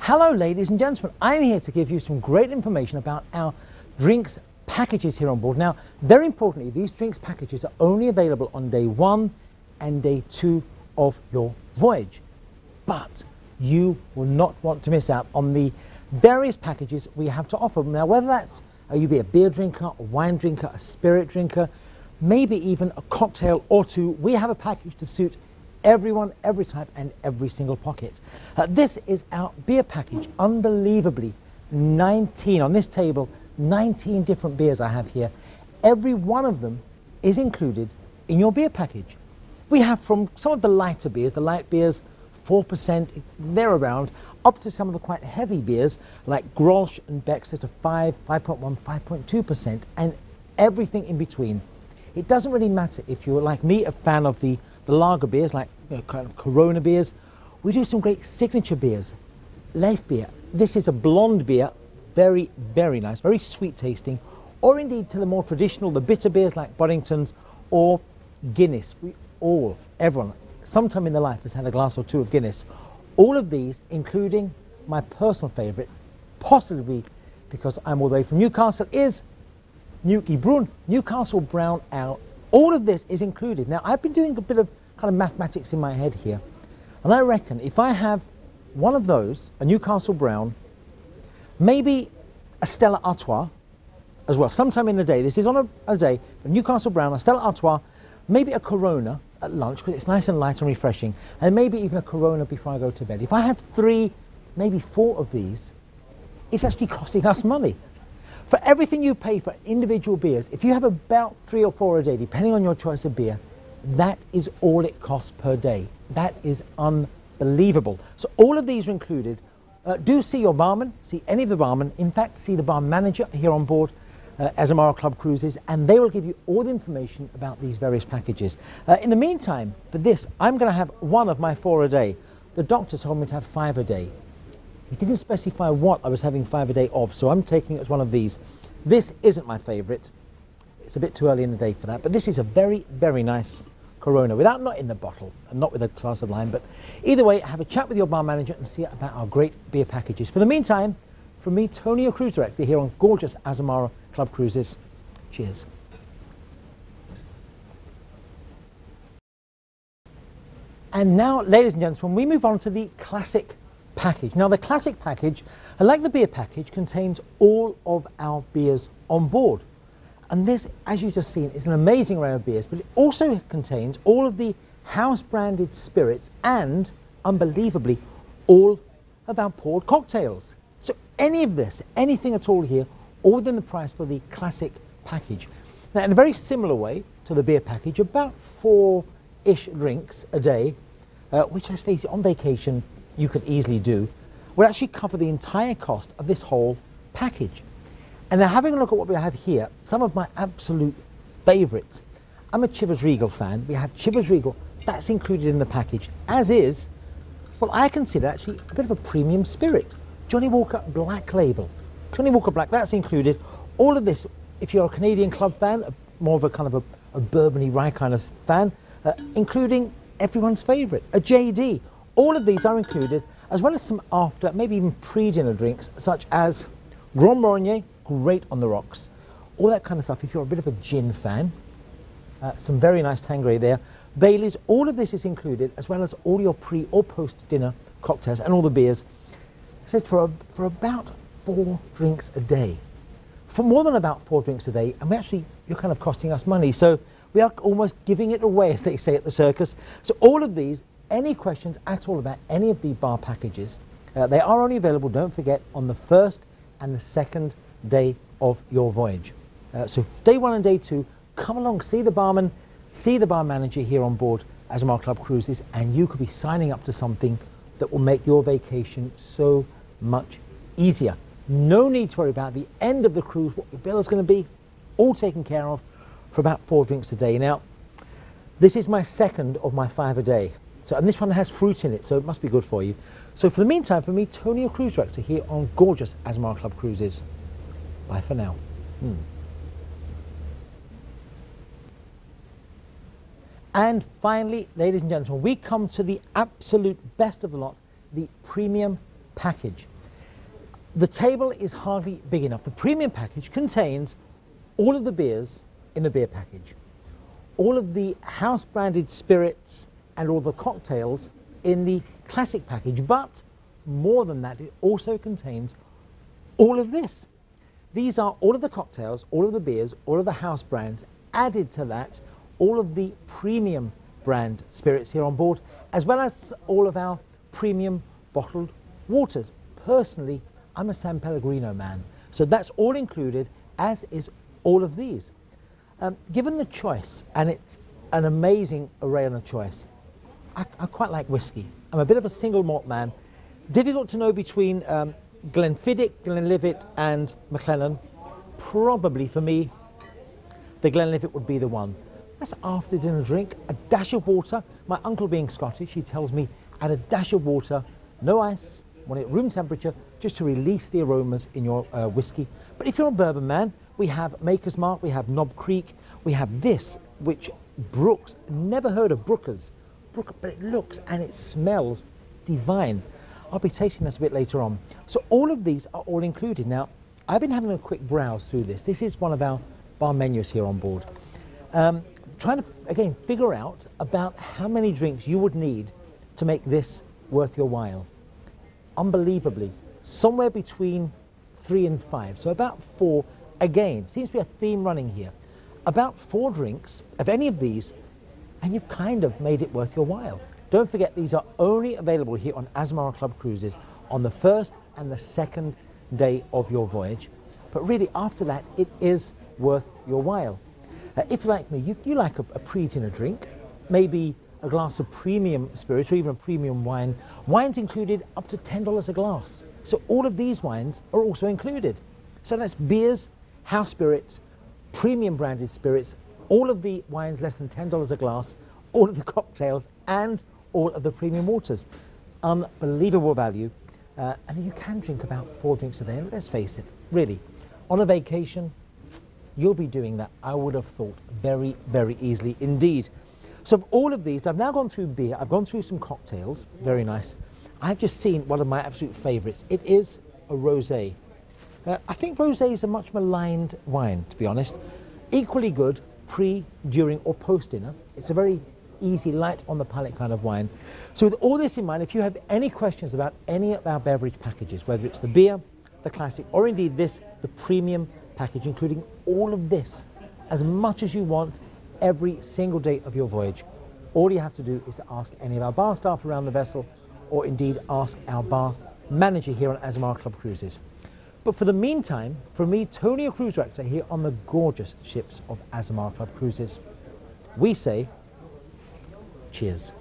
Hello ladies and gentlemen, I'm here to give you some great information about our drinks packages here on board. Now, very importantly, these drinks packages are only available on day 1 and day 2 of your voyage. But you will not want to miss out on the various packages we have to offer. Now, whether that's you be a beer drinker, a wine drinker, a spirit drinker, maybe even a cocktail or two, we have a package to suit everyone, every type and every single pocket. This is our beer package. Unbelievably, 19 on this table, 19 different beers I have here. Every one of them is included in your beer package. We have from some of the lighter beers, the light beers, 4%, they're around, up to some of the quite heavy beers like Grolsch and Beck's that are 5, 5.1, 5.2%, and everything in between. It doesn't really matter if you're like me, a fan of the lager beers, like kind of Corona beers. We do some great signature beers. Leif beer. This is a blonde beer, very, very nice, very sweet tasting. Or indeed to the more traditional, the bitter beers like Boddington's or Guinness. Everyone, sometime in their life has had a glass or two of Guinness. All of these, including my personal favourite, possibly because I'm all the way from Newcastle, is Newcastle Brown Ale. All of this is included. Now, I've been doing a bit of kind of mathematics in my head here, and I reckon if I have one of those, a Newcastle Brown, maybe a Stella Artois as well, sometime in the day. This is on a day, a Newcastle Brown, a Stella Artois, maybe a Corona at lunch, because it's nice and light and refreshing, and maybe even a Corona before I go to bed. If I have 3, maybe 4 of these, it's actually costing us money. For everything you pay for individual beers, if you have about 3 or 4 a day, depending on your choice of beer, that is all it costs per day. That is unbelievable. So all of these are included. Do see your barman, see any of the barmen. In fact, see the bar manager here on board Azamara Club Cruises, and they will give you all the information about these various packages. In the meantime, for this, I'm going to have 1 of my 4 a day. The doctor told me to have 5 a day. He didn't specify what I was having 5 a day of, so I'm taking it as one of these. This isn't my favourite. It's a bit too early in the day for that, but this is a very, very nice Corona, not in the bottle and not with a glass of lime. But either way, have a chat with your bar manager and see about our great beer packages. For the meantime, from me, Tony, your cruise director, here on gorgeous Azamara Club Cruises, cheers. And now, ladies and gentlemen, we move on to the classic package. Now, the classic package, like the beer package, contains all of our beers on board. And this, as you've just seen, is an amazing array of beers, but it also contains all of the house-branded spirits and, unbelievably, all of our poured cocktails. So any of this, anything at all here, all within the price for the classic package. Now, in a very similar way to the beer package, about 4-ish drinks a day, which, let's face it, on vacation you could easily do, would actually cover the entire cost of this whole package. And now, having a look at what we have here, some of my absolute favourites. I'm a Chivas Regal fan. We have Chivas Regal, that's included in the package, as is, well, I consider actually a bit of a premium spirit. Johnny Walker Black Label. Johnny Walker Black, that's included. All of this, if you're a Canadian club fan, more of a kind of a bourbony rye kind of fan, including everyone's favourite, a JD. All of these are included, as well as some after, maybe even pre-dinner drinks, such as Grand Marnier, great on the rocks, all that kind of stuff. If you're a bit of a gin fan, some very nice Tanqueray there. Bailey's, all of this is included, as well as all your pre or post-dinner cocktails and all the beers. It says for about 4 drinks a day. For more than about 4 drinks a day, and you're kind of costing us money. So we are almost giving it away, as they say at the circus. So all of these, any questions at all about any of the bar packages, they are only available, don't forget, on the 1st and the 2nd day of your voyage. So day 1 and day 2, come along, see the barman, see the bar manager here on board Azamara Club Cruises, and you could be signing up to something that will make your vacation so much easier. No need to worry about the end of the cruise, what your bill is going to be, all taken care of for about 4 drinks a day. Now, this is my 2nd of my 5 a day. So, and this one has fruit in it, so it must be good for you. So for the meantime, for me, Tony, your cruise director, here on gorgeous Azamara Club Cruises. Bye for now. And finally, ladies and gentlemen, we come to the absolute best of the lot, the premium package. The table is hardly big enough. The premium package contains all of the beers in the beer package, all of the house branded spirits and all the cocktails in the classic package, but more than that, it also contains all of this. These are all of the cocktails, all of the beers, all of the house brands, added to that, all of the premium brand spirits here on board, as well as all of our premium bottled waters. Personally, I'm a San Pellegrino man, so that's all included, as is all of these. Given the choice, and it's an amazing array on the choice, I quite like whiskey. I'm a bit of a single malt man. Difficult to know between Glenfiddich, Glenlivet and Maclennan. Probably for me, the Glenlivet would be the one. That's after dinner drink, a dash of water. My uncle being Scottish, he tells me add a dash of water, no ice, want it room temperature, just to release the aromas in your whiskey. But if you're a bourbon man, we have Maker's Mark, we have Knob Creek, we have this, which Brooks, never heard of Brooker's, but it looks and it smells divine. I'll be tasting that a bit later on. So all of these are all included. Now, I've been having a quick browse through this. This is one of our bar menus here on board. Trying to, again, figure out about how many drinks you would need to make this worth your while. Unbelievably, somewhere between 3 and 5, so about 4. Again, seems to be a theme running here. About 4 drinks of any of these, and you've kind of made it worth your while. Don't forget, these are only available here on Azamara Club Cruises on the first and the second day of your voyage. But really, after that, it is worth your while. If, like me, you like a pre-dinner drink, maybe a glass of premium spirit or even a premium wine, wine's included up to $10 a glass. So all of these wines are also included. So that's beers, house spirits, premium branded spirits, all of the wines less than $10 a glass, all of the cocktails, and all of the premium waters. Unbelievable value. And you can drink about 4 drinks a day, and let's face it, really, on a vacation, you'll be doing that, I would have thought, very, very easily indeed. So of all of these, I've now gone through beer, I've gone through some cocktails, very nice. I've just seen one of my absolute favourites. It is a rosé. I think rosé is a much maligned wine, to be honest. Equally good pre, during or post dinner. It's a very easy, light on the palate kind of wine. So with all this in mind, if you have any questions about any of our beverage packages, whether it's the beer, the classic, or indeed this, the premium package, including all of this, as much as you want every single day of your voyage, all you have to do is to ask any of our bar staff around the vessel, or indeed ask our bar manager here on Azamara Club Cruises. But for the meantime, from me, Tony, your cruise director, here on the gorgeous ships of Azamara Club Cruises, we say cheers.